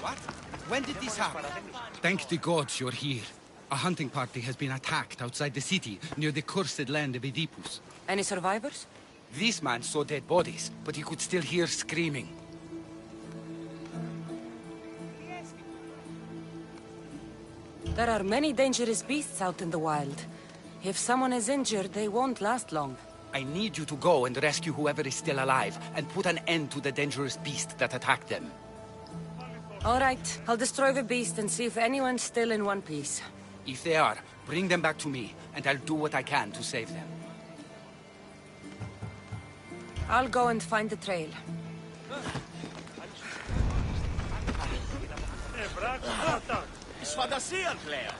What? When did this happen? Thank the gods you're here. A hunting party has been attacked outside the city, near the cursed land of Oedipus. Any survivors? This man saw dead bodies, but he could still hear screaming. There are many dangerous beasts out in the wild. If someone is injured, they won't last long. I need you to go and rescue whoever is still alive, and put an end to the dangerous beast that attacked them. All right, I'll destroy the beast and see if anyone's still in one piece. If they are, bring them back to me, and I'll do what I can to save them. I'll go and find the trail. Is φαντασία πλέον.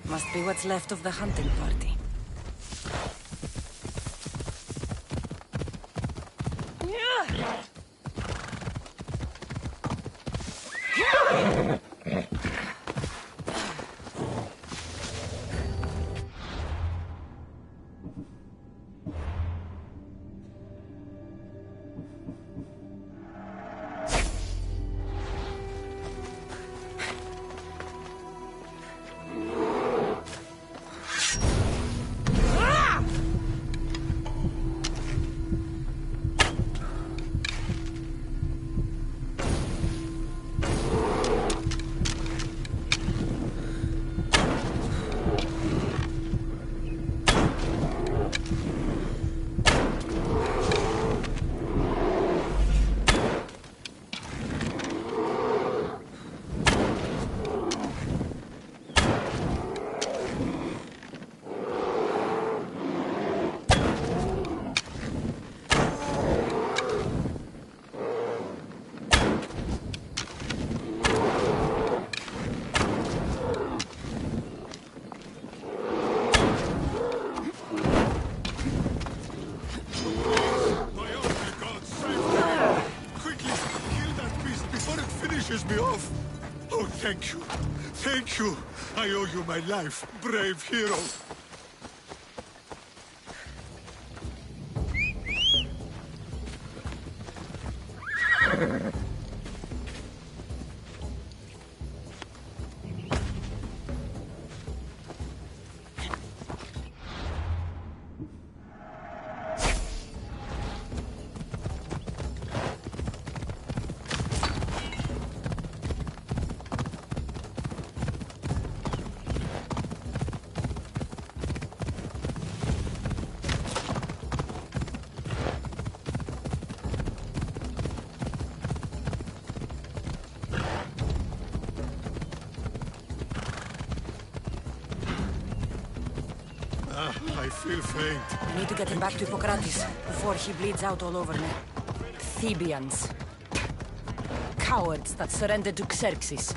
Must be what's left of the hunting party. Me off. Oh, thank you. Thank you. I owe you my life, brave hero. I feel faint. I need to get him back to Hippocrates before he bleeds out all over me. Thebians. Cowards that surrendered to Xerxes.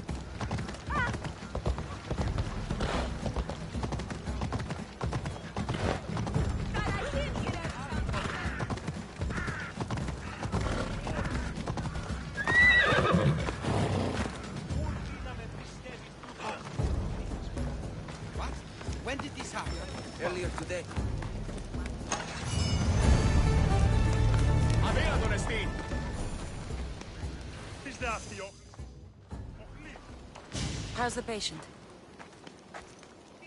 What? When did this happen? Earlier today. How's the patient?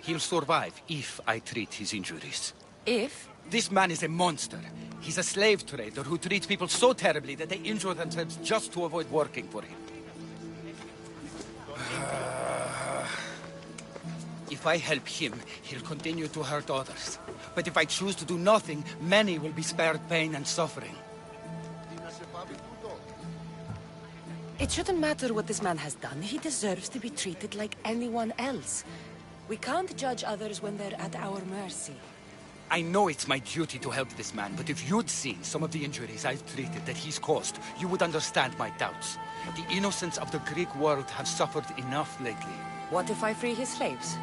He'll survive if I treat his injuries. If? This man is a monster. He's a slave trader who treats people so terribly that they injure themselves just to avoid working for him. If I help him, he'll continue to hurt others. But if I choose to do nothing, many will be spared pain and suffering. It shouldn't matter what this man has done. He deserves to be treated like anyone else. We can't judge others when they're at our mercy. I know it's my duty to help this man, but if you'd seen some of the injuries I've treated that he's caused, you would understand my doubts. The innocents of the Greek world have suffered enough lately. What if I free his slaves?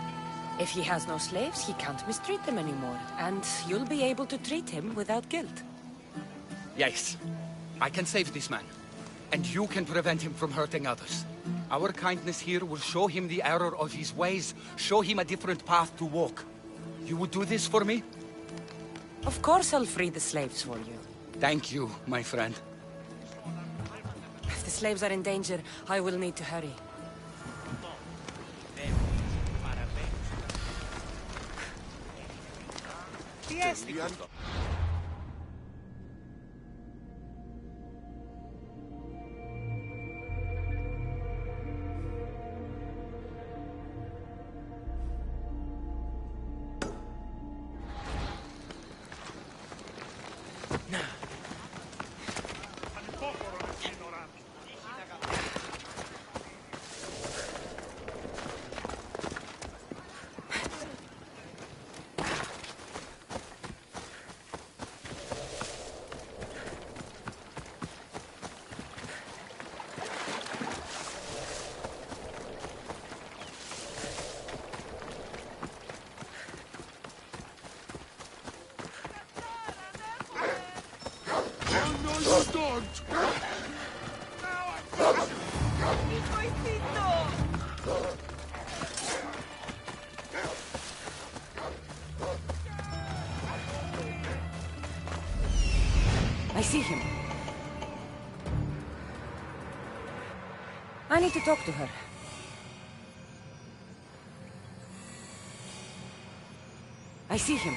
If he has no slaves, he can't mistreat them anymore, and you'll be able to treat him without guilt. Yes, I can save this man, and you can prevent him from hurting others. Our kindness here will show him the error of his ways, show him a different path to walk. You would do this for me? Of course I'll free the slaves for you. Thank you, my friend. If the slaves are in danger, I will need to hurry. I see him. I need to talk to her. I see him.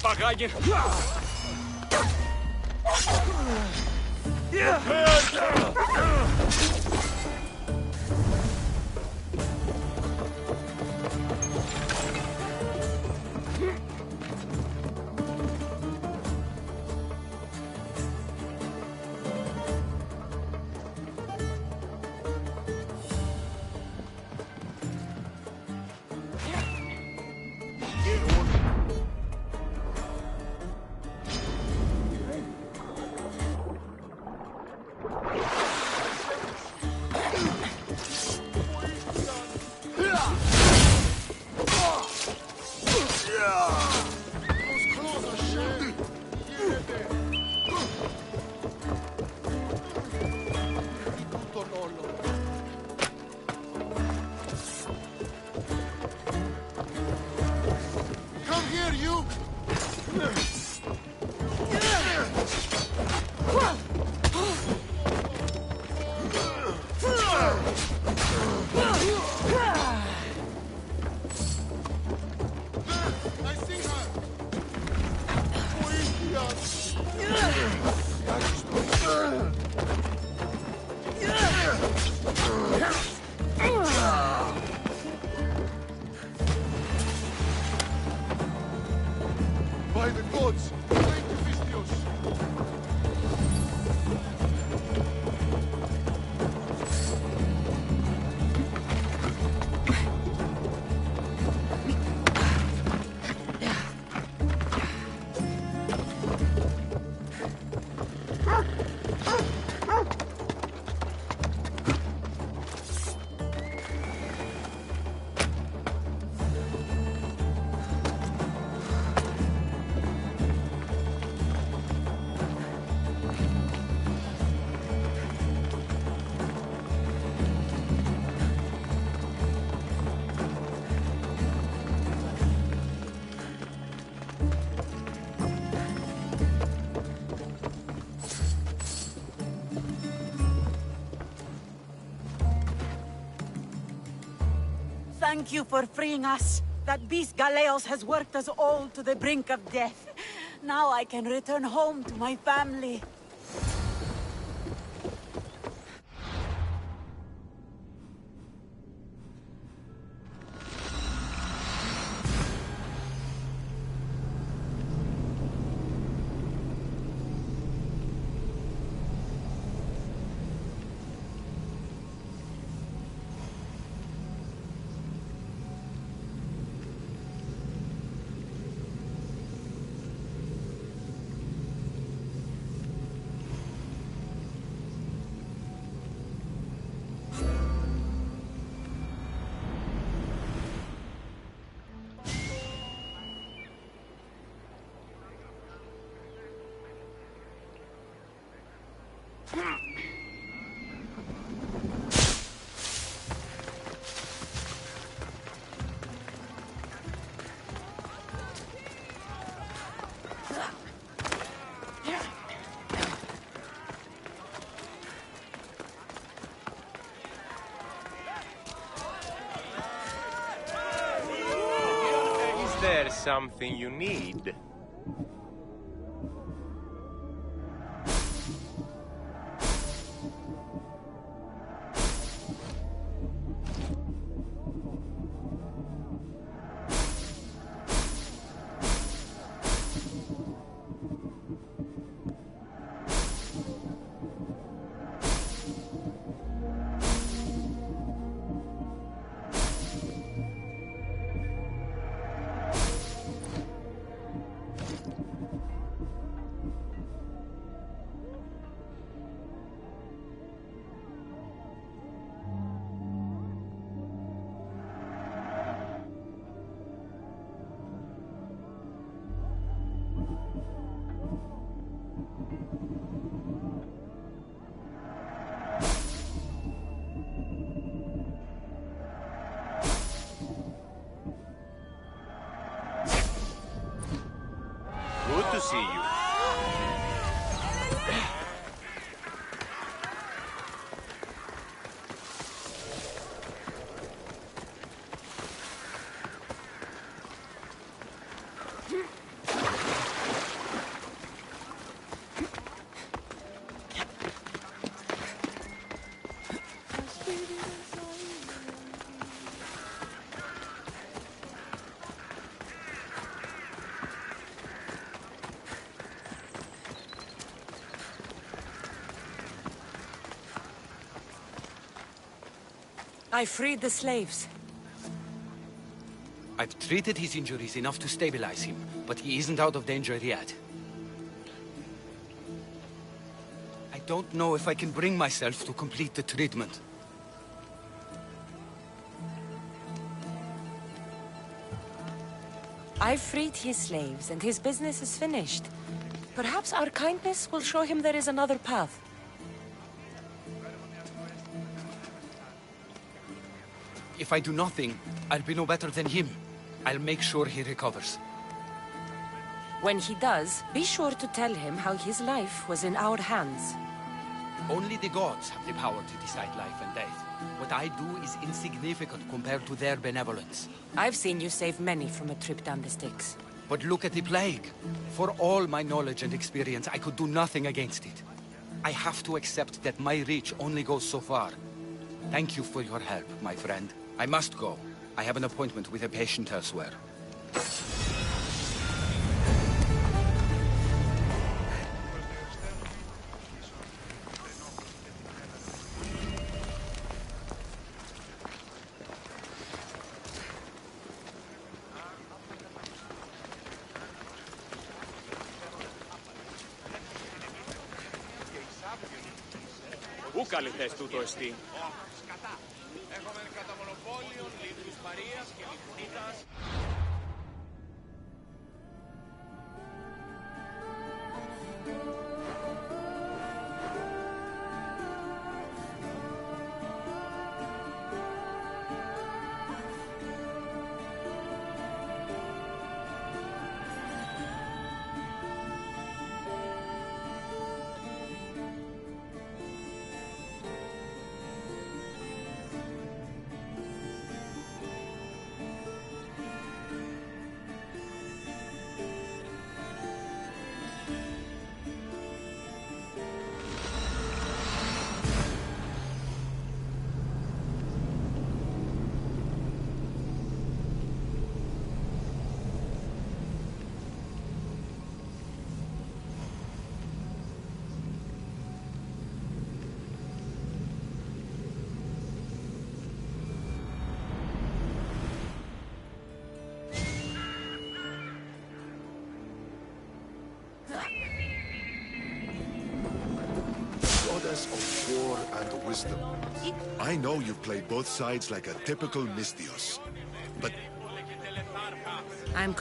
Paganie! Come here, you! I see her! By the gods! Thank you, Vistios! Thank you for freeing us. That beast Galeos has worked us all to the brink of death. Now I can return home to my family. Is there something you need? Good to see you. I freed the slaves. I've treated his injuries enough to stabilize him, but he isn't out of danger yet. I don't know if I can bring myself to complete the treatment. I've freed his slaves, and his business is finished. Perhaps our kindness will show him there is another path. If I do nothing, I'll be no better than him. I'll make sure he recovers. When he does, be sure to tell him how his life was in our hands. Only the gods have the power to decide life and death. What I do is insignificant compared to their benevolence. I've seen you save many from a trip down the Styx. But look at the plague. For all my knowledge and experience, I could do nothing against it. I have to accept that my reach only goes so far. Thank you for your help, my friend. I must go. I have an appointment with a patient elsewhere. Πού καλυθές τούτο εστί? Έχουμε κατά μονοπόλιον, λίθους Μαρίας και Λιθουνίτας. Of war and wisdom. I know you've played both sides like a typical Misthios, but I'm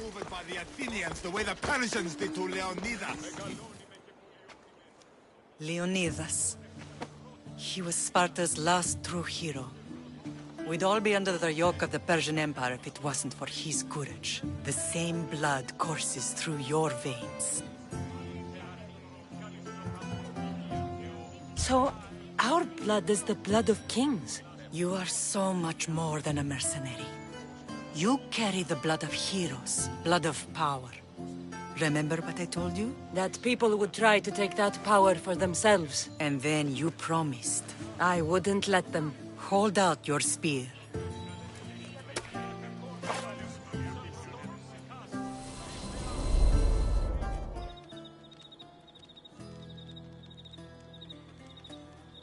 maneuvered by the Athenians the way the Persians did to Leonidas. Leonidas. He was Sparta's last true hero. We'd all be under the yoke of the Persian Empire if it wasn't for his courage. The same blood courses through your veins. So, our blood is the blood of kings. You are so much more than a mercenary. You carry the blood of heroes, blood of power. Remember what I told you? That people would try to take that power for themselves. And then you promised. I wouldn't let them. Hold out your spear.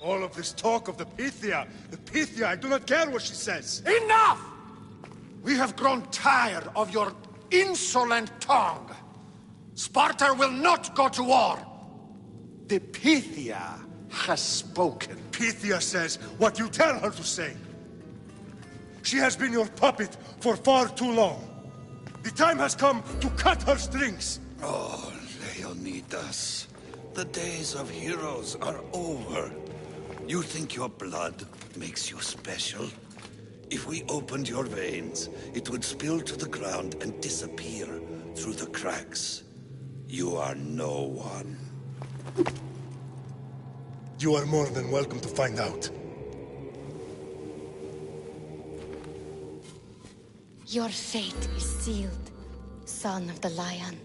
All of this talk of the Pythia, I do not care what she says. Enough! We have grown tired of your insolent tongue. Sparta will not go to war. The Pythia has spoken. Pythia says what you tell her to say. She has been your puppet for far too long. The time has come to cut her strings. Oh, Leonidas. The days of heroes are over. You think your blood makes you special? If we opened your veins, it would spill to the ground and disappear through the cracks. You are no one. You are more than welcome to find out. Your fate is sealed, son of the lion.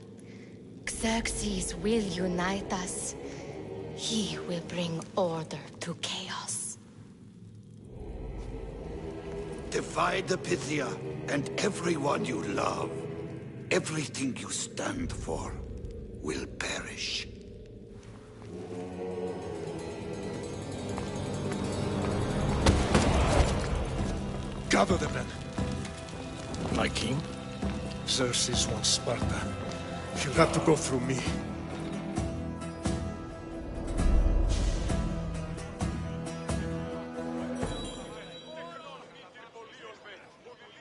Xerxes will unite us. He will bring order to chaos. Divide the Pythia and everyone you love. Everything you stand for will perish. Gather the men. My king? Xerxes wants Sparta. She'll have to go through me.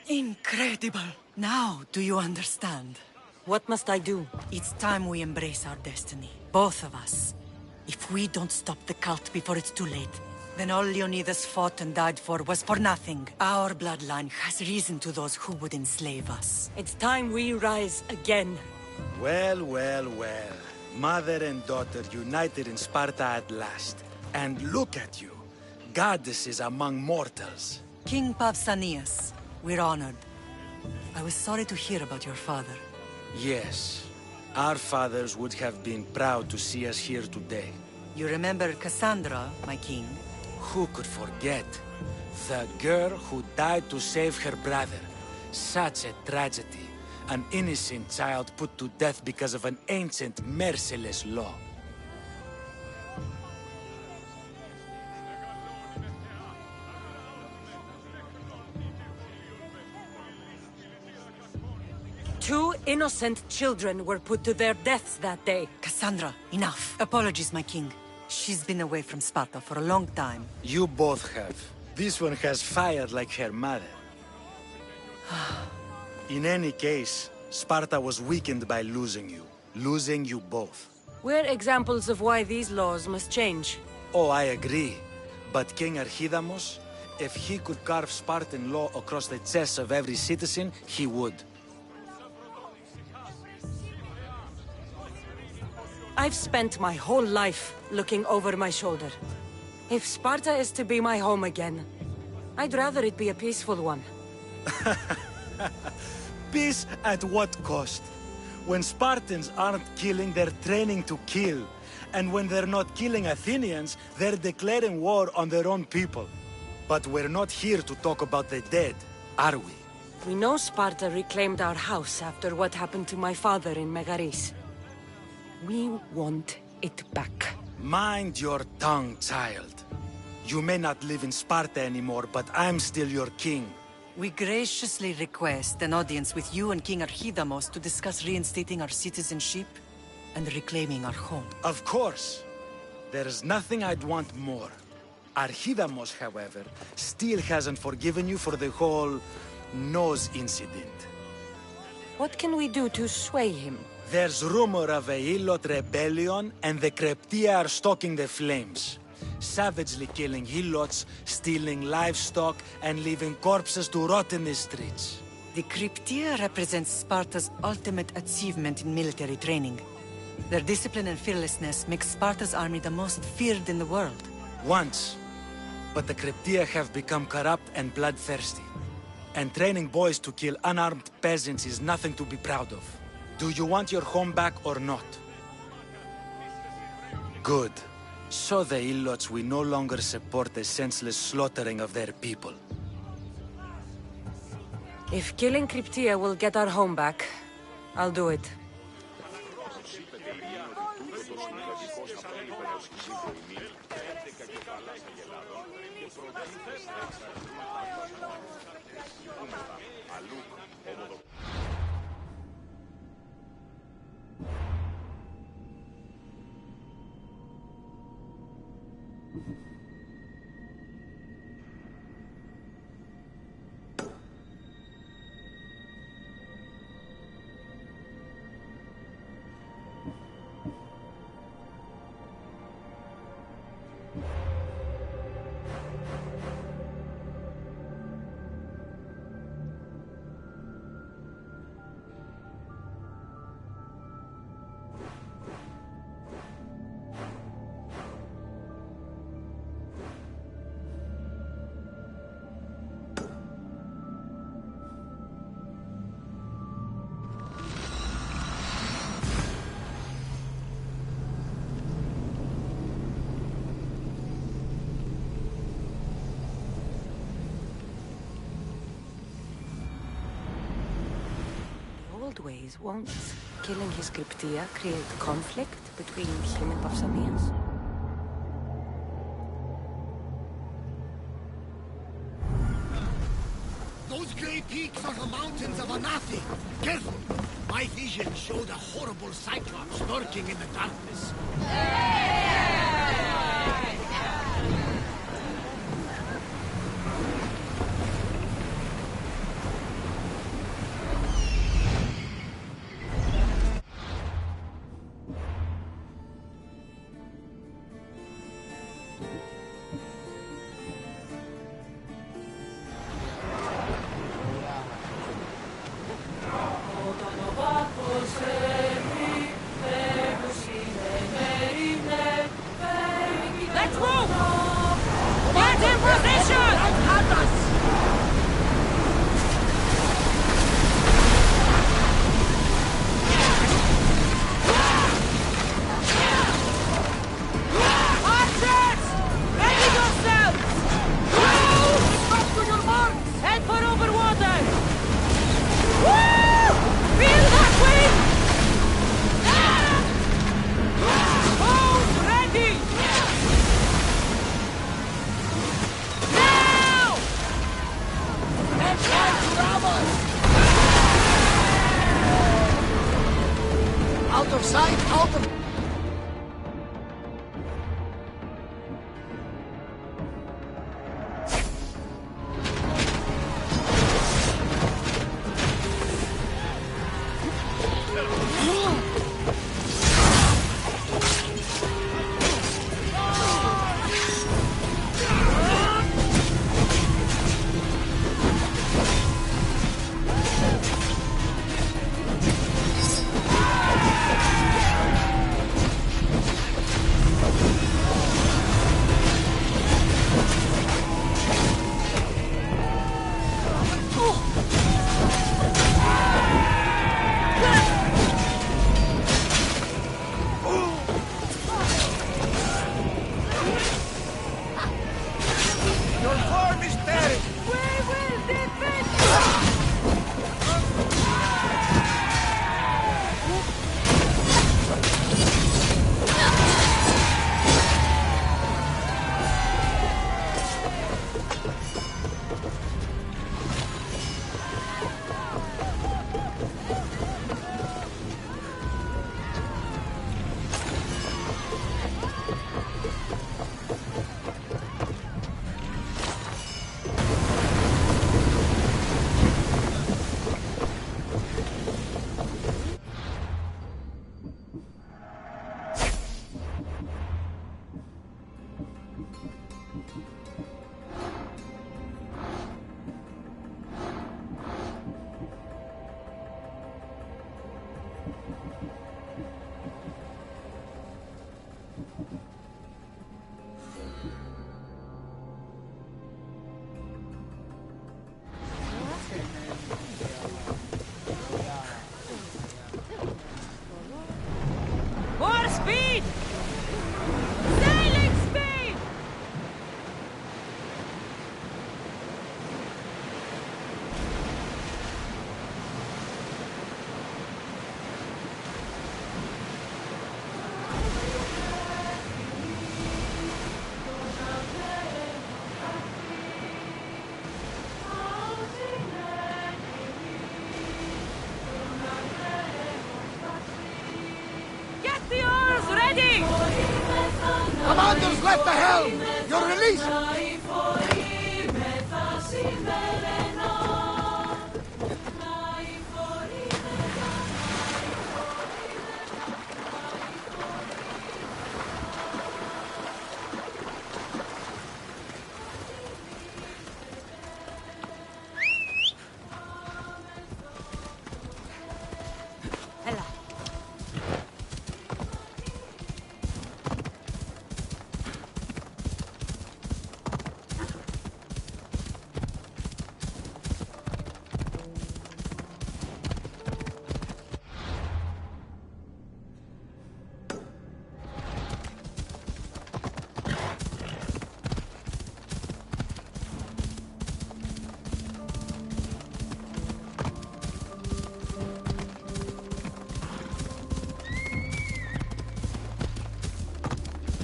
Incredible! Now, do you understand? What must I do? It's time we embrace our destiny. Both of us. If we don't stop the cult before it's too late, then all Leonidas fought and died for was for nothing. Our bloodline has reason to those who would enslave us. It's time we rise again. Well, well, well. Mother and daughter united in Sparta at last. And look at you. Goddesses among mortals. King Pausanias, we're honored. I was sorry to hear about your father. Yes. Our fathers would have been proud to see us here today. You remember Cassandra, my king? Who could forget? The girl who died to save her brother. Such a tragedy. An innocent child put to death because of an ancient, merciless law. Two innocent children were put to their deaths that day. Cassandra, enough. Apologies, my king. She's been away from Sparta for a long time. You both have. This one has fired like her mother. In any case, Sparta was weakened by losing you. Losing you both. We're examples of why these laws must change. Oh, I agree. But King Archidamos, if he could carve Spartan law across the chests of every citizen, he would. I've spent my whole life looking over my shoulder. If Sparta is to be my home again, I'd rather it be a peaceful one. Peace at what cost? When Spartans aren't killing, they're training to kill. And when they're not killing Athenians, they're declaring war on their own people. But we're not here to talk about the dead, are we? We know Sparta reclaimed our house after what happened to my father in Megaris. We want it back. Mind your tongue, child. You may not live in Sparta anymore, but I'm still your king. We graciously request an audience with you and King Archidamos to discuss reinstating our citizenship and reclaiming our home. Of course. There's nothing I'd want more. Archidamos, however, still hasn't forgiven you for the whole nose incident. What can we do to sway him? There's rumor of a Hilot rebellion, and the Kreptia are stoking the flames. Savagely killing Hilots, stealing livestock, and leaving corpses to rot in the streets. The Cryptia represents Sparta's ultimate achievement in military training. Their discipline and fearlessness make Sparta's army the most feared in the world. Once. But the Cryptia have become corrupt and bloodthirsty. And training boys to kill unarmed peasants is nothing to be proud of. Do you want your home back or not? Good. So the Ilots will no longer support the senseless slaughtering of their people. If killing Cryptia will get our home back, I'll do it. Ways won't killing his Cryptia create conflict between him and Pausanias? Those grey peaks are the mountains of Anathi. Careful! My vision showed a horrible cyclops lurking in the darkness. Out of sight, out of... left the helm! You're released!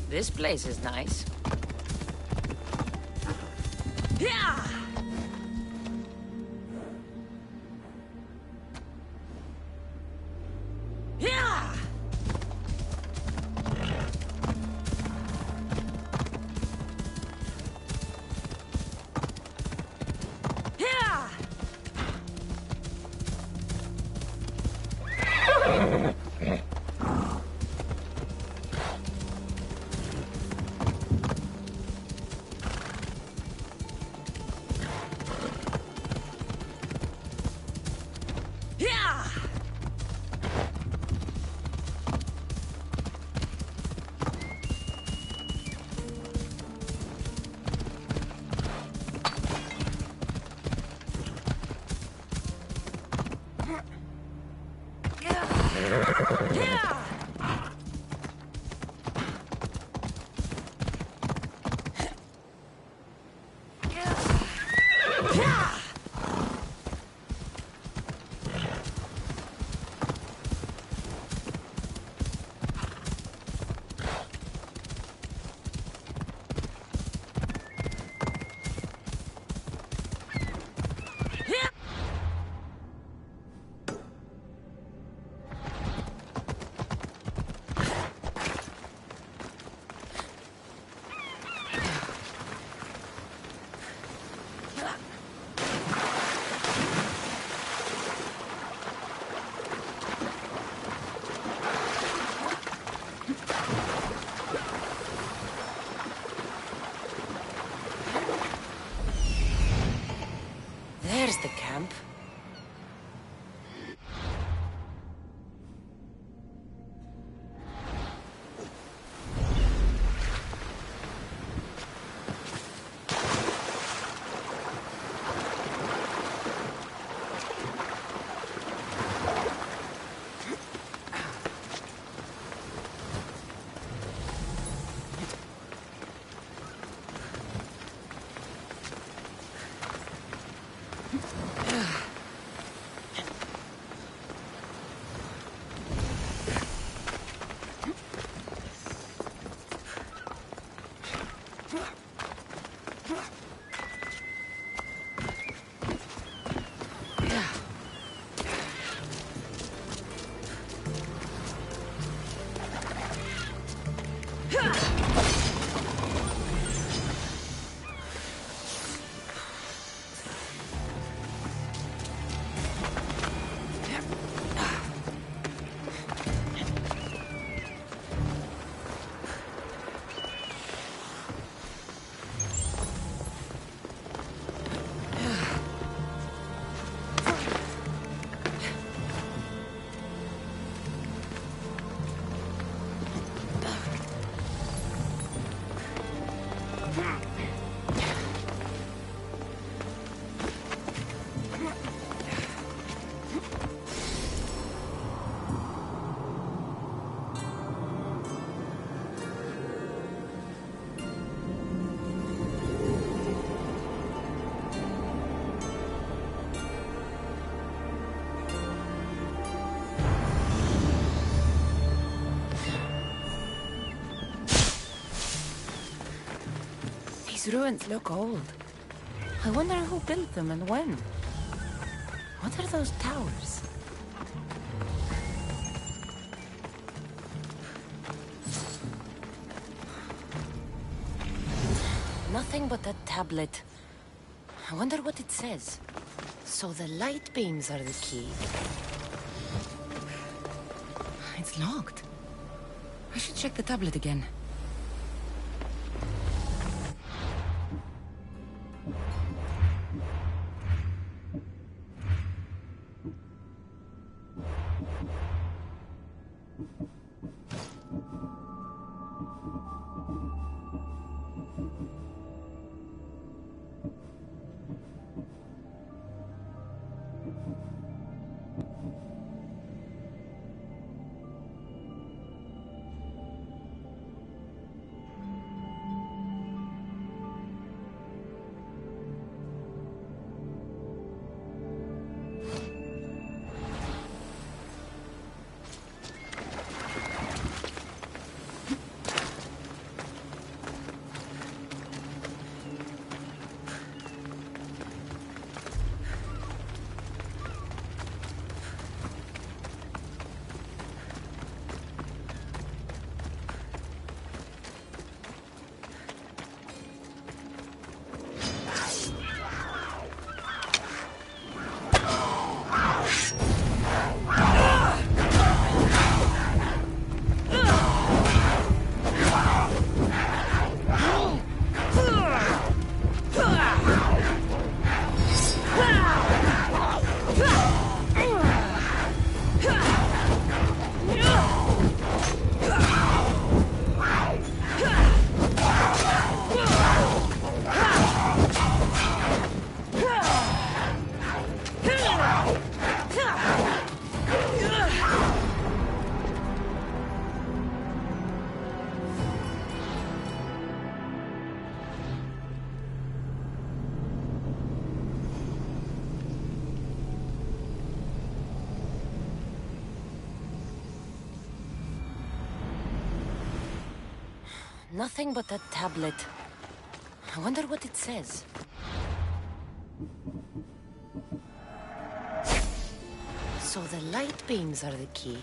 This place is nice. Yeah! Yeah! Yeah! There's the camp. These ruins look old. I wonder who built them and when. What are those towers? Nothing but that tablet. I wonder what it says. So the light beams are the key. It's locked. I should check the tablet again. Nothing but that tablet. I wonder what it says. So the light beams are the key.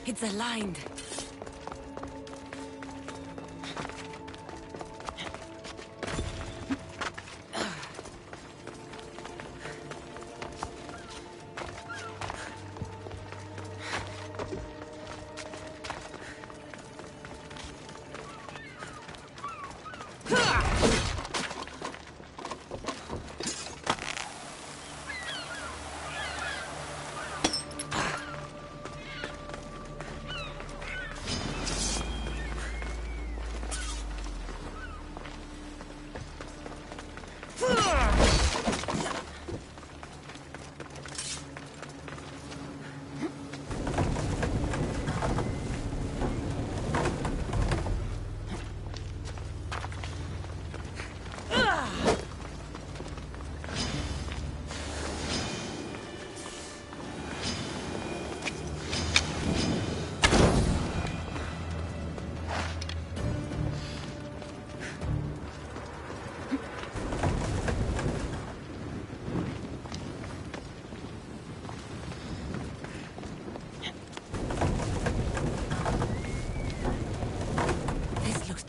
It's aligned.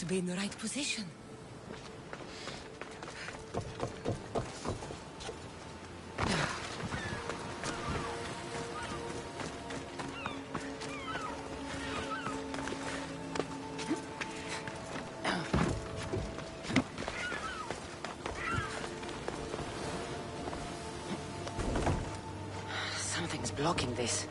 Be in the right position. blocking this?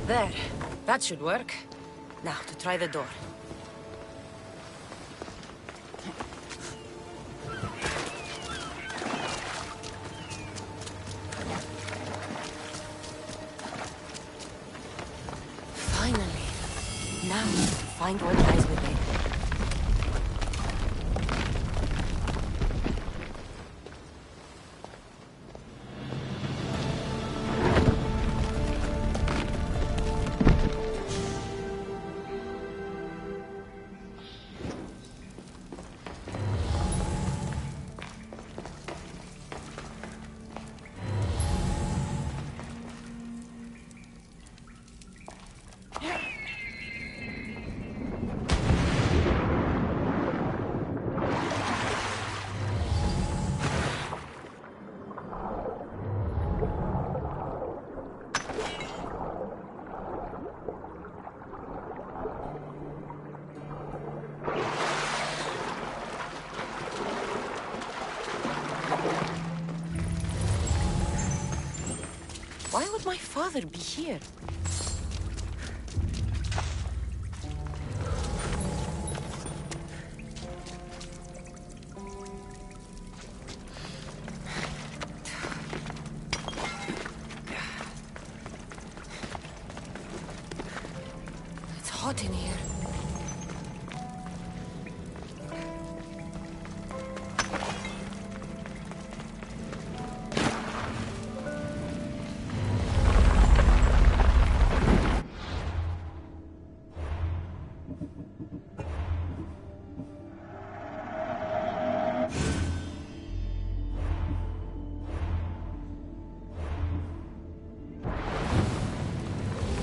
There. That should work. Now, to try the door. Finally. Now, find what lies within. Why would my father be here? It's hot in here.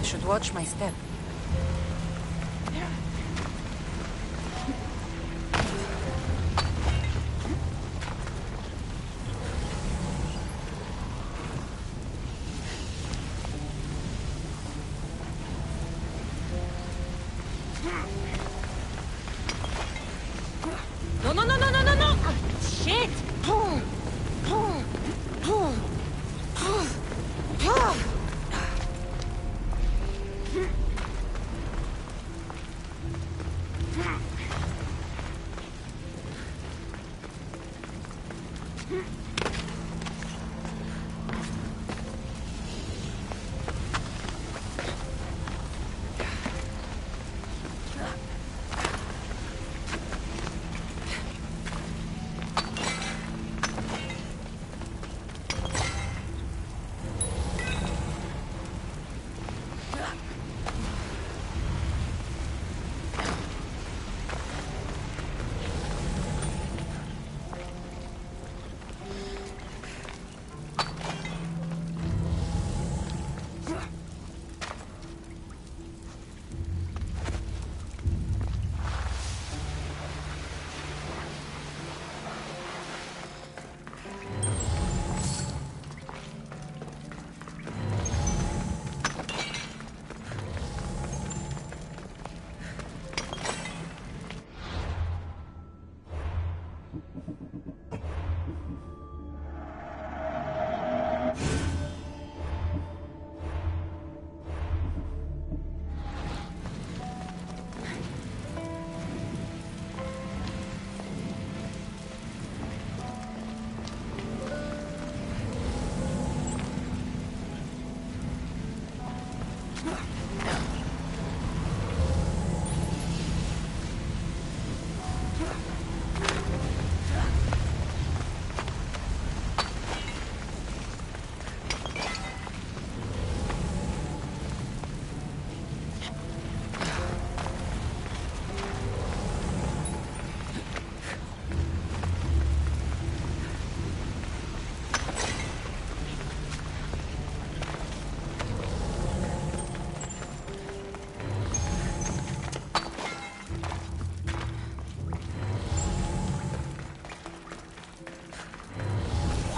Should watch my step. No, no, no, no, no, no, no! Shit!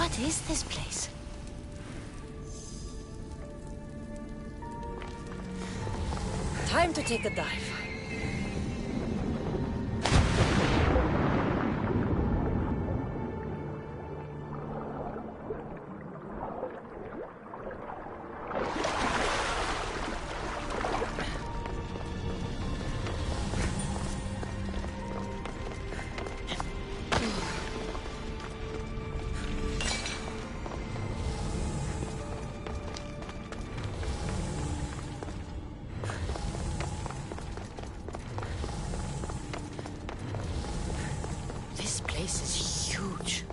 What is this place? Time to take a dive. This place is huge.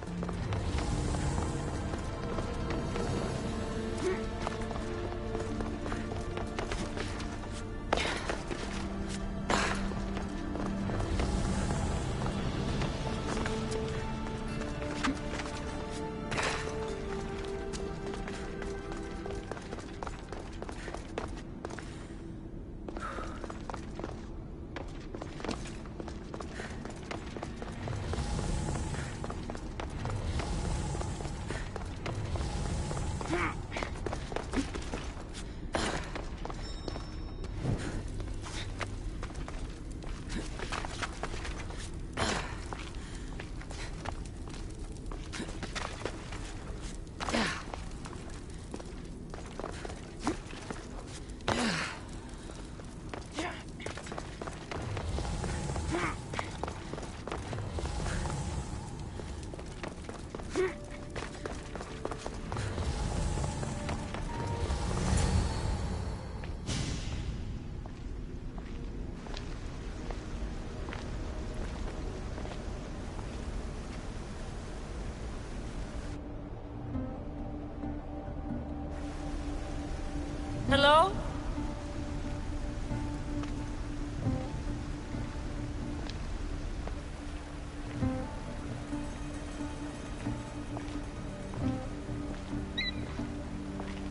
Hello?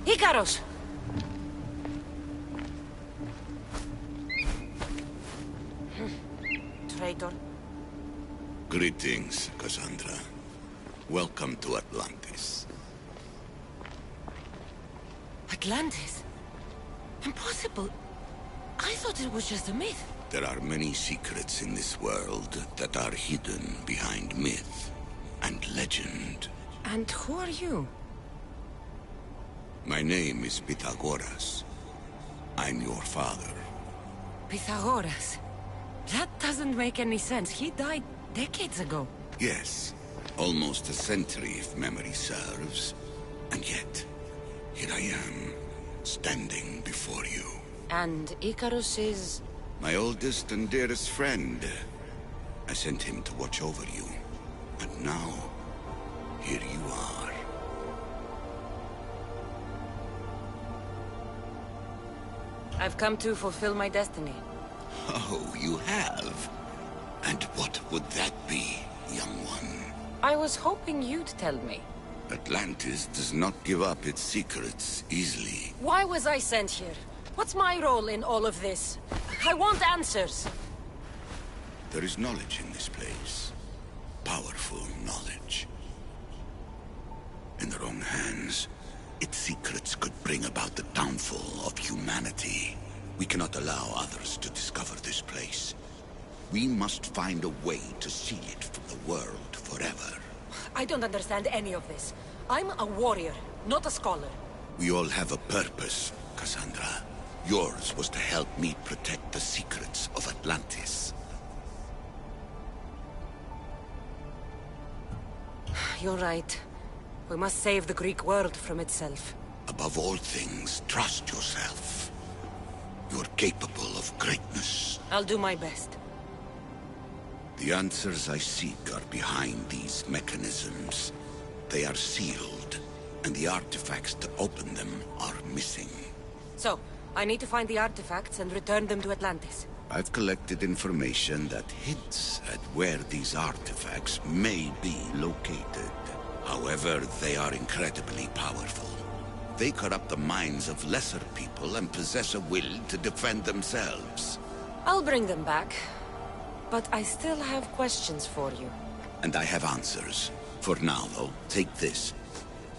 Icaros! Traitor. Greetings, Cassandra. Welcome to Atlantis. Atlantis? Impossible. I thought it was just a myth. There are many secrets in this world that are hidden behind myth and legend. And who are you? My name is Pythagoras. I'm your father. Pythagoras? That doesn't make any sense. He died decades ago. Yes, almost a century if memory serves. And yet, here I am, standing before you. And Icarus is... My oldest and dearest friend. I sent him to watch over you. And now, here you are. I've come to fulfill my destiny. Oh, you have? And what would that be, young one? I was hoping you'd tell me. Atlantis does not give up its secrets easily. Why was I sent here? What's my role in all of this? I want answers. There is knowledge in this place. Powerful knowledge. In the wrong hands, its secrets could bring about the downfall of humanity. We cannot allow others to discover this place. We must find a way to seal it from the world forever. I don't understand any of this. I'm a warrior, not a scholar. We all have a purpose, Cassandra. Yours was to help me protect the secrets of Atlantis. You're right. We must save the Greek world from itself. Above all things, trust yourself. You're capable of greatness. I'll do my best. The answers I seek are behind these mechanisms. They are sealed, and the artifacts to open them are missing. So, I need to find the artifacts and return them to Atlantis. I've collected information that hints at where these artifacts may be located. However, they are incredibly powerful. They corrupt the minds of lesser people and possess a will to defend themselves. I'll bring them back. But I still have questions for you. And I have answers. For now, though, take this.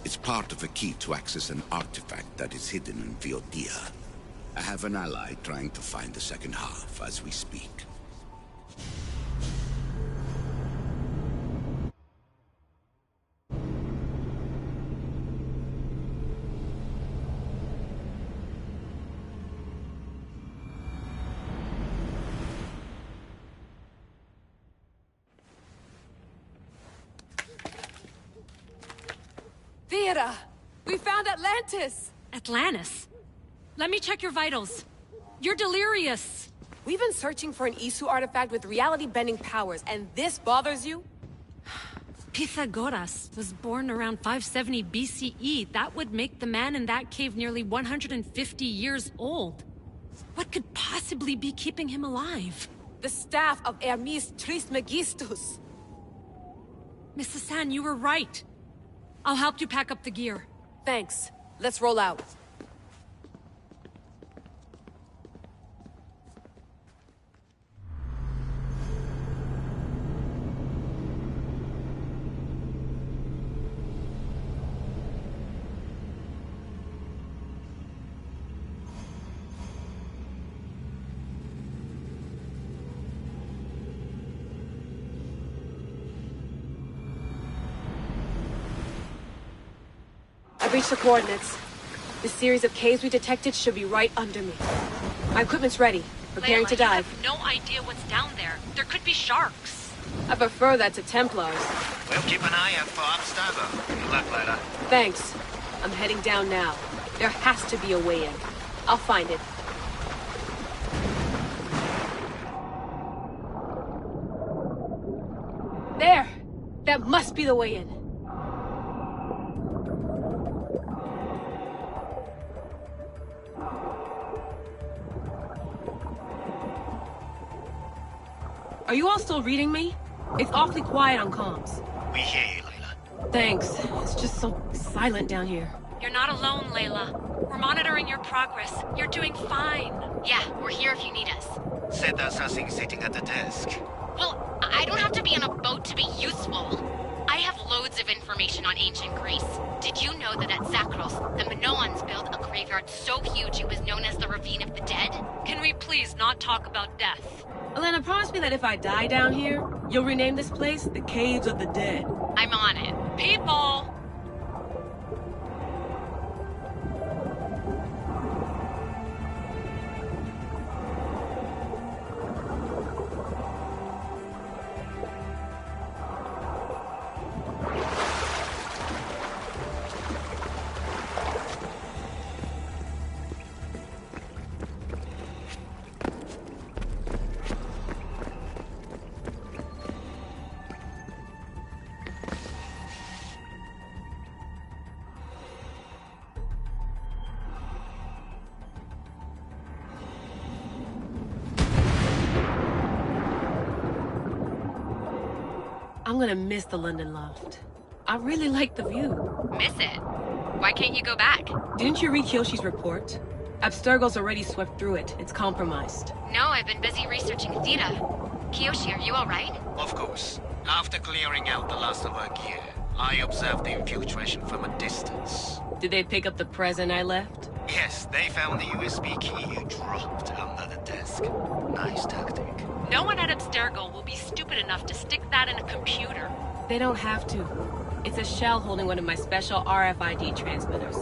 It's part of a key to access an artifact that is hidden in Viodia. I have an ally trying to find the second half as we speak. Thera! We found Atlantis! Atlantis? Let me check your vitals. You're delirious. We've been searching for an Isu artifact with reality-bending powers, and this bothers you? Pythagoras was born around 570 BCE. That would make the man in that cave nearly 150 years old. What could possibly be keeping him alive? The staff of Hermes Trismegistus. Mrs. San, you were right. I'll help you pack up the gear. Thanks. Let's roll out. I've reached the coordinates. The series of caves we detected should be right under me. My equipment's ready, preparing to dive. You have no idea what's down there. There could be sharks. I prefer that to Templars. We'll keep an eye out for Abstergo. Good luck, Layla. Thanks. I'm heading down now. There has to be a way in. I'll find it. There! That must be the way in. Are you all still reading me? It's awfully quiet on comms. We hear you, Layla. Thanks. It's just so silent down here. You're not alone, Layla. We're monitoring your progress. You're doing fine. Yeah, we're here if you need us. Said there's something sitting at the desk. Well, I don't have to be on a boat to be useful. I have loads of information on ancient Greece. Did you know that at Zakros, the Minoans built a graveyard so huge it was known as the Ravine of the Dead? Can we please not talk about death? Elena, promise me that if I die down here, you'll rename this place the Caves of the Dead. I'm on it. People! I'm gonna miss the London loft. I really like the view. Miss it? Why can't you go back? Didn't you read Kyoshi's report? Abstergo's already swept through it. It's compromised. No, I've been busy researching Theta. Kiyoshi, are you alright? Of course. After clearing out the last of our gear, I observed the infiltration from a distance. Did they pick up the present I left? Yes, they found the USB key you dropped under the desk. Nice tactic. No one at Abstergo will be stupid enough to stick that in a computer. They don't have to. It's a shell holding one of my special RFID transmitters.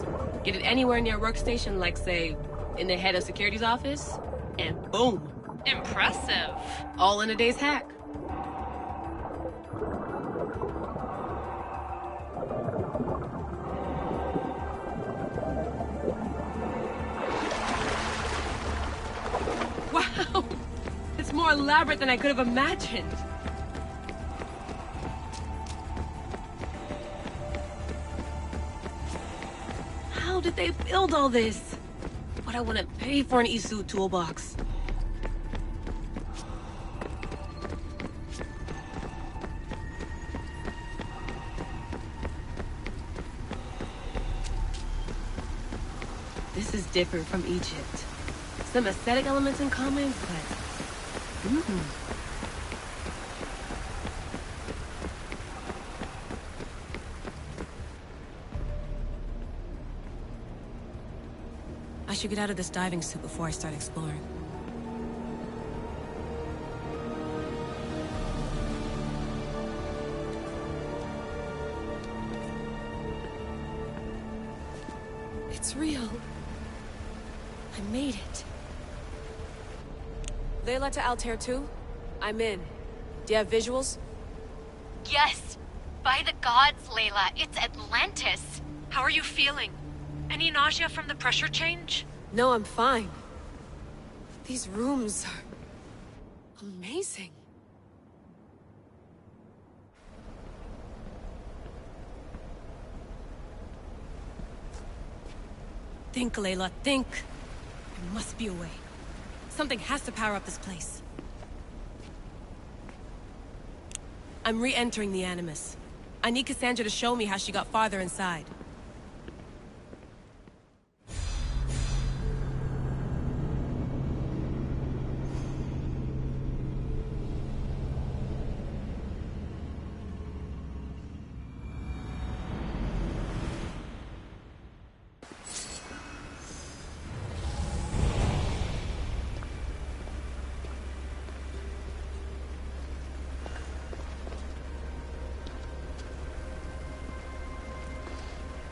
Get it anywhere near a workstation, like, say, in the head of security's office, and boom. Impressive. All in a day's hack. Wow! It's more elaborate than I could have imagined. How did they build all this? What I want to pay for an Isu toolbox. This is different from Egypt. Some aesthetic elements in common, but... should get out of this diving suit before I start exploring. It's real. I made it. Layla to Altair 2? I'm in. Do you have visuals? Yes! By the gods, Layla, it's Atlantis! How are you feeling? Any nausea from the pressure change? No, I'm fine. These rooms are amazing. Think, Layla, think. There must be a way. Something has to power up this place. I'm re-entering the Animus. I need Cassandra to show me how she got farther inside.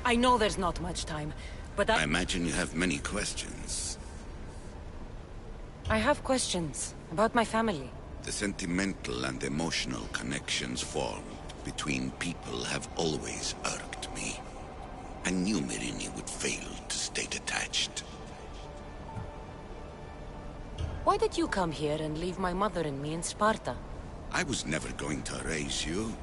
I know there's not much time, but I imagine you have many questions. I have questions about my family. The sentimental and emotional connections formed between people have always irked me. I knew Myrini would fail to stay detached. Why did you come here and leave my mother and me in Sparta? I was never going to raise you.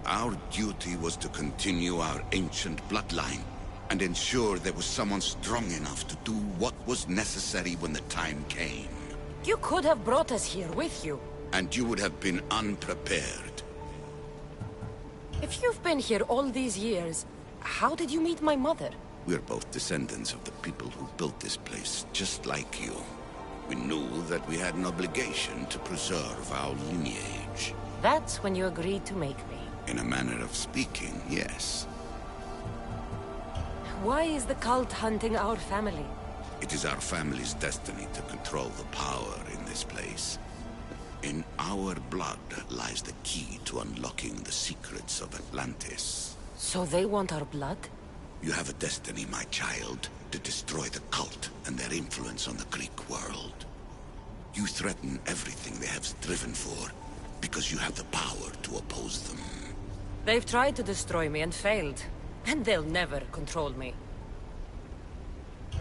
Our duty was to continue our ancient bloodline and ensure there was someone strong enough to do what was necessary when the time came. You could have brought us here with you. And you would have been unprepared. If you've been here all these years, how did you meet my mother? We're both descendants of the people who built this place, just like you. We knew that we had an obligation to preserve our lineage. That's when you agreed to make me. In a manner of speaking, yes. Why is the cult hunting our family? It is our family's destiny to control the power in this place. In our blood lies the key to unlocking the secrets of Atlantis. So they want our blood? You have a destiny, my child, to destroy the cult and their influence on the Greek world. You threaten everything they have striven for, because you have the power to oppose them. They've tried to destroy me and failed, and they'll never control me.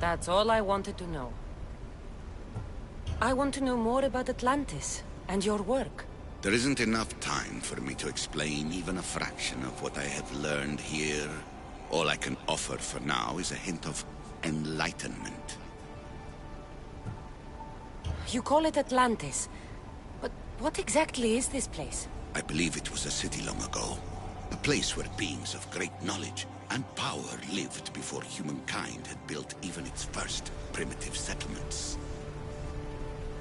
That's all I wanted to know. I want to know more about Atlantis and your work. There isn't enough time for me to explain even a fraction of what I have learned here. All I can offer for now is a hint of enlightenment. You call it Atlantis, but what exactly is this place? I believe it was a city long ago. A place where beings of great knowledge and power lived before humankind had built even its first primitive settlements.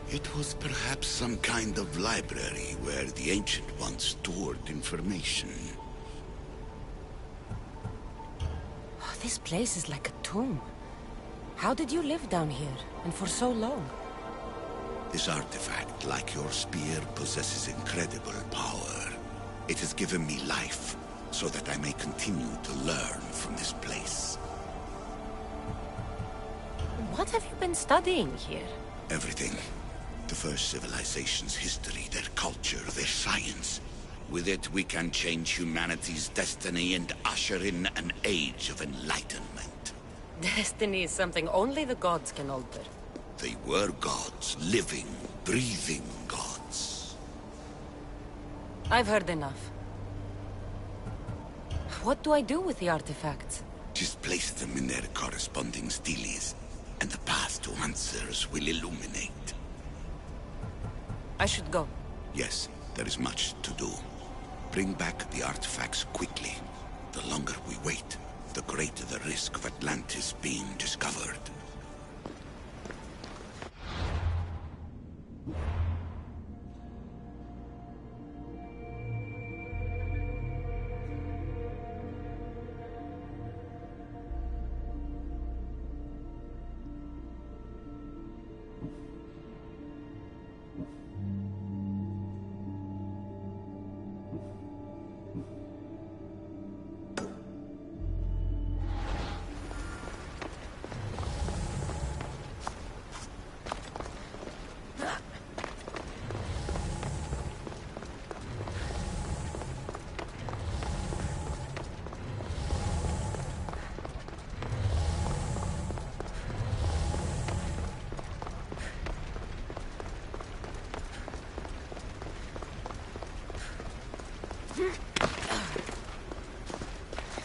It was perhaps some kind of library where the Ancient Ones stored information. Oh, this place is like a tomb. How did you live down here, and for so long? This artifact, like your spear, possesses incredible power. It has given me life, so that I may continue to learn from this place. What have you been studying here? Everything. The first civilization's history, their culture, their science. With it, we can change humanity's destiny and usher in an age of enlightenment. Destiny is something only the gods can alter. They were gods, living, breathing gods. I've heard enough. What do I do with the artifacts? Just place them in their corresponding steles, and the path to answers will illuminate. I should go. Yes, there is much to do. Bring back the artifacts quickly. The longer we wait, the greater the risk of Atlantis being discovered.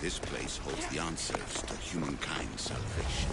This place holds the answers to humankind's salvation.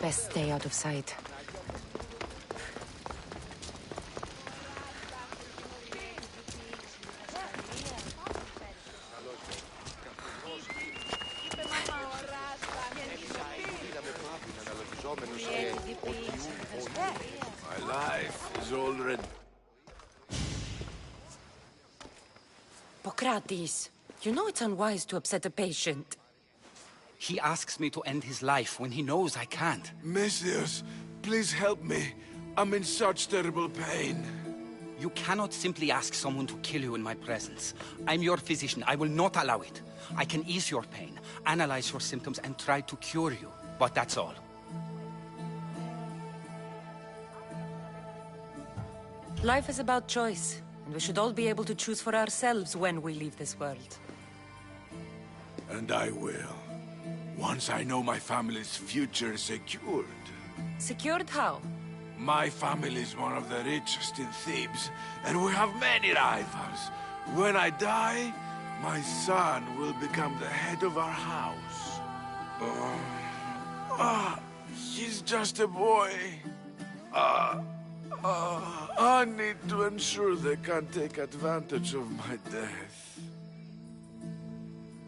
Best stay out of sight. My life is already... Pocrates, you know it's unwise to upset a patient. He asks me to end his life when he knows I can't. Messias, please help me. I'm in such terrible pain. You cannot simply ask someone to kill you in my presence. I'm your physician. I will not allow it. I can ease your pain, analyze your symptoms, and try to cure you. But that's all. Life is about choice, and we should all be able to choose for ourselves when we leave this world. And I will. Once I know my family's future is secured. Secured how? My family is one of the richest in Thebes, and we have many rivals. When I die, my son will become the head of our house. He's just a boy. I need to ensure they can't take advantage of my death.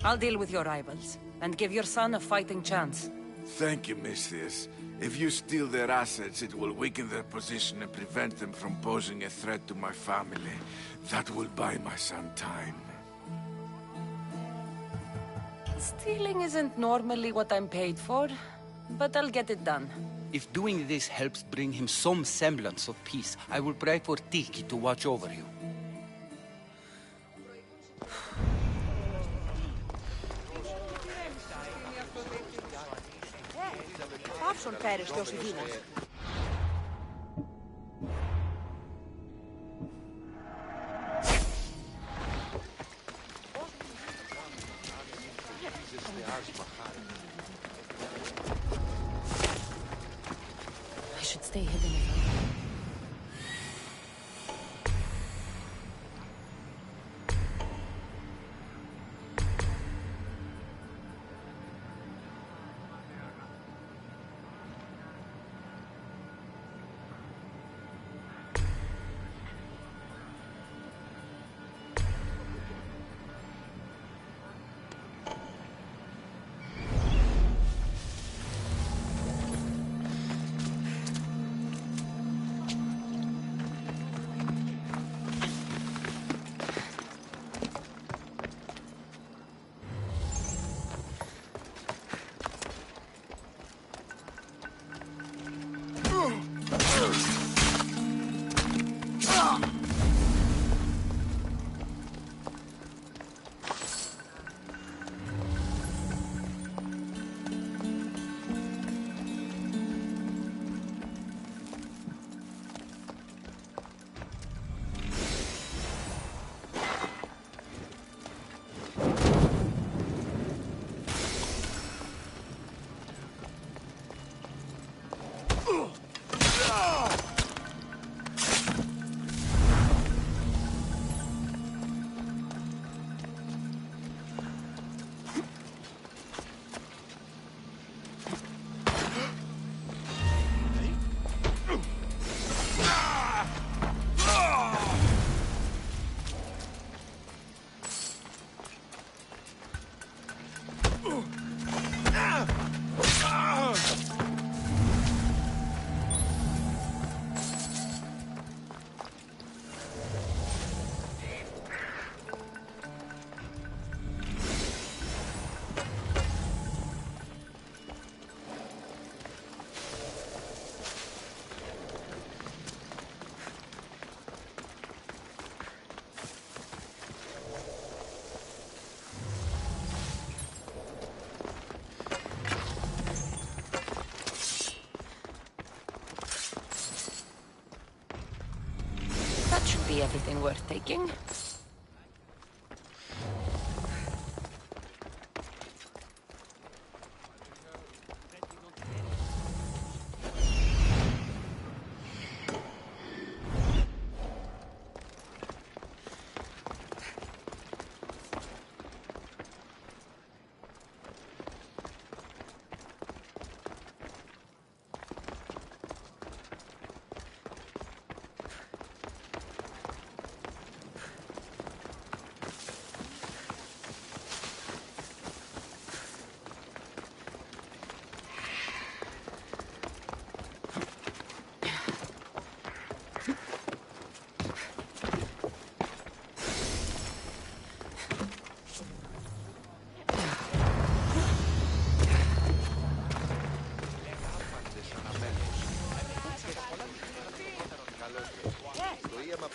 I'll deal with your rivals, and give your son a fighting chance. Thank you, Misthias. If you steal their assets, it will weaken their position and prevent them from posing a threat to my family. That will buy my son time. Stealing isn't normally what I'm paid for, but I'll get it done. If doing this helps bring him some semblance of peace, I will pray for Tiki to watch over you. Θάψον φέρεστε ως Ιδίνας. I should stay hidden if I can. Should be everything worth taking.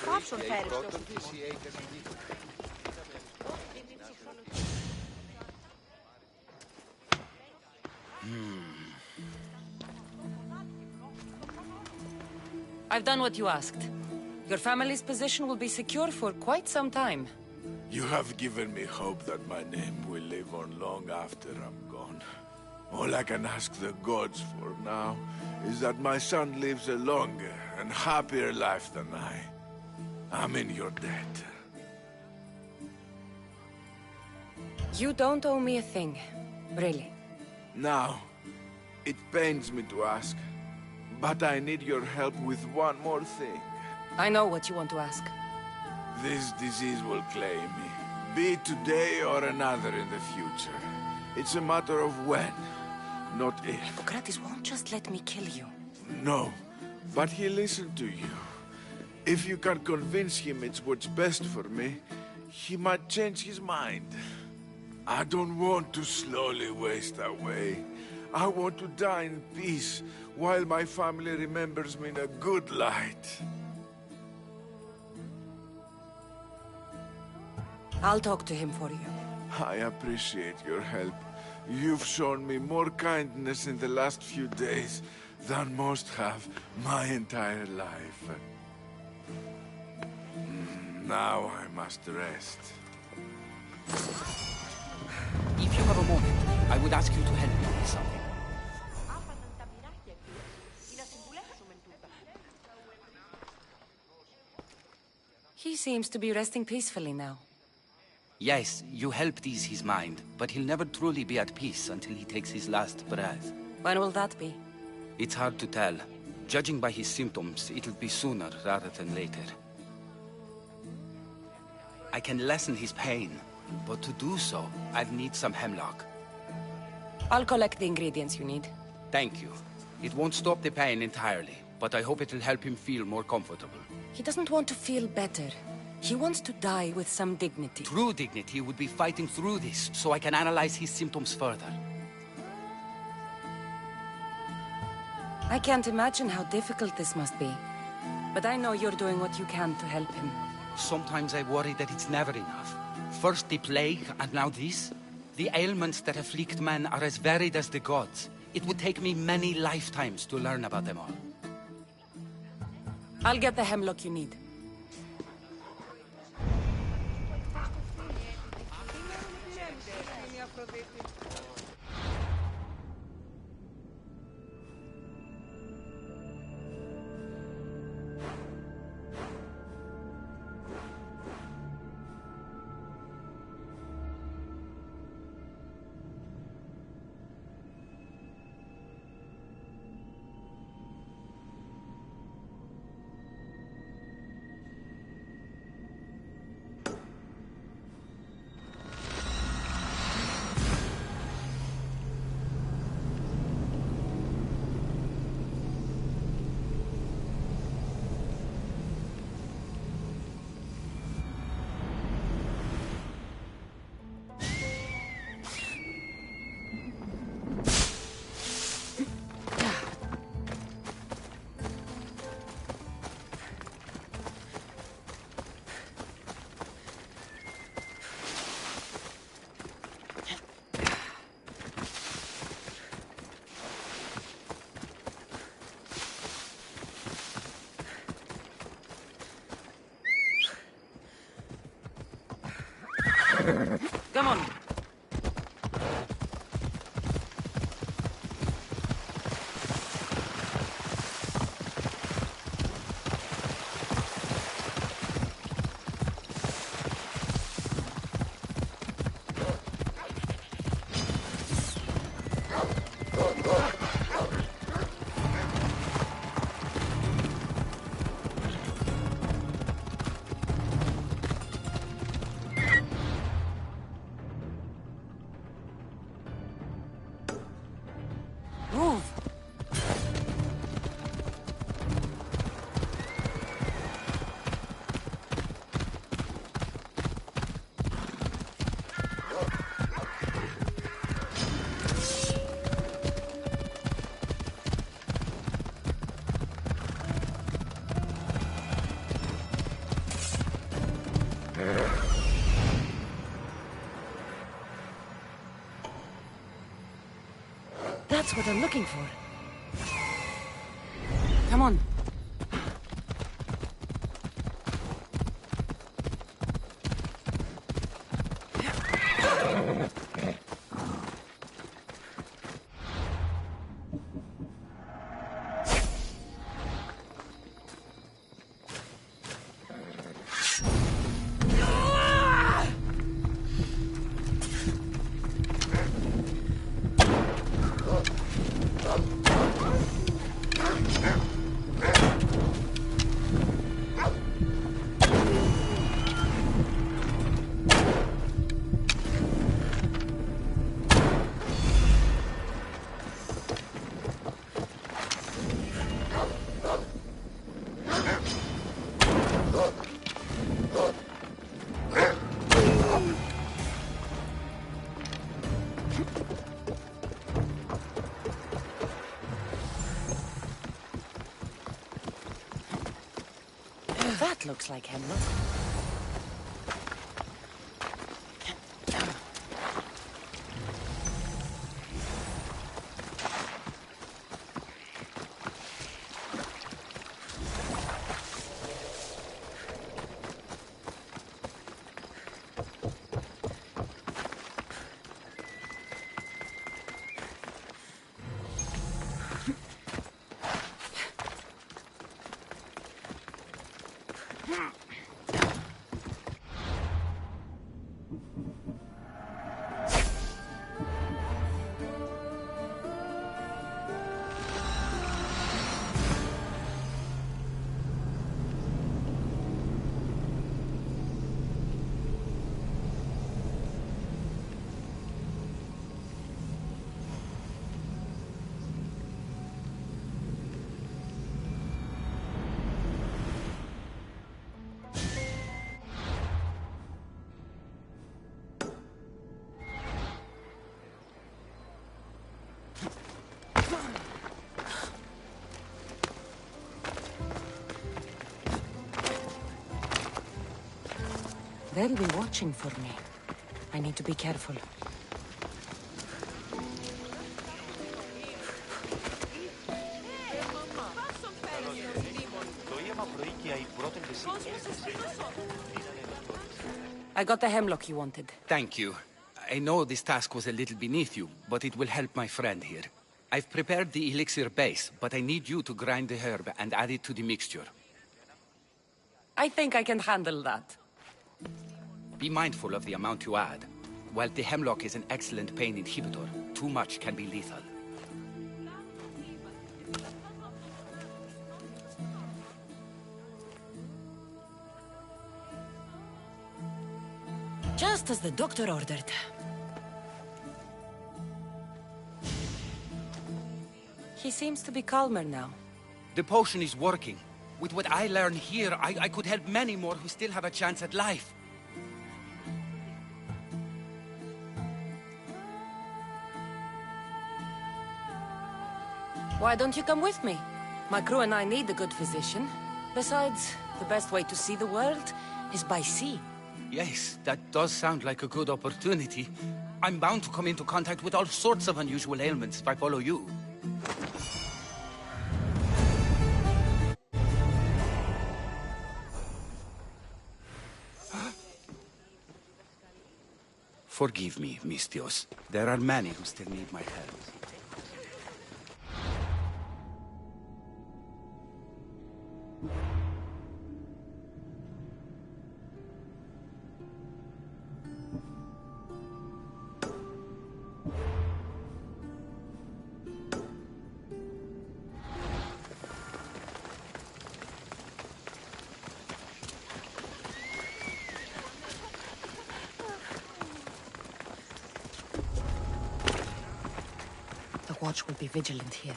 Θάψον φέρεστε ως Ιδίνας. I've done what you asked. Your family's position will be secure for quite some time. You have given me hope that my name will live on long after I'm gone. All I can ask the gods for now is that my son lives a longer and happier life than I. I'm in your debt. You don't owe me a thing. Really. Now, it pains me to ask, but I need your help with one more thing. I know what you want to ask. This disease will claim me, be it today or another in the future. It's a matter of when, not if. Hippocrates won't just let me kill you. No, but he'll listen to you. If you can convince him it's what's best for me, he might change his mind. I don't want to slowly waste away. I want to die in peace, while my family remembers me in a good light. I'll talk to him for you. I appreciate your help. You've shown me more kindness in the last few days than most have my entire life. Now I must rest. If you have a moment, I would ask you to help me with something. He seems to be resting peacefully now. Yes, you helped ease his mind, but he'll never truly be at peace until he takes his last breath. When will that be? It's hard to tell. Judging by his symptoms, it'll be sooner rather than later. I can lessen his pain, but to do so, I'd need some hemlock. I'll collect the ingredients you need. Thank you. It won't stop the pain entirely, but I hope it'll help him feel more comfortable. He doesn't want to feel better. He wants to die with some dignity. True dignity would be fighting through this, so I can analyze his symptoms further. I can't imagine how difficult this must be. But I know you're doing what you can to help him. Sometimes I worry that it's never enough. First the plague, and now this? The ailments that afflict man are as varied as the gods. It would take me many lifetimes to learn about them all. I'll get the hemlock you need. Come on. That's what I'm looking for. Come on. That looks like hemlock. They'll be watching for me. I need to be careful. I got the hemlock you wanted. Thank you. I know this task was a little beneath you, but it will help my friend here. I've prepared the elixir base, but I need you to grind the herb and add it to the mixture. I think I can handle that. Be mindful of the amount you add. While the hemlock is an excellent pain inhibitor, too much can be lethal. Just as the doctor ordered. He seems to be calmer now. The potion is working. With what I learn here, I could help many more who still have a chance at life. Why don't you come with me? My crew and I need a good physician. Besides, the best way to see the world is by sea. Yes, that does sound like a good opportunity. I'm bound to come into contact with all sorts of unusual ailments if I follow you. Forgive me, Mistios. There are many who still need my help. The watch will be vigilant here.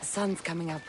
The sun's coming up.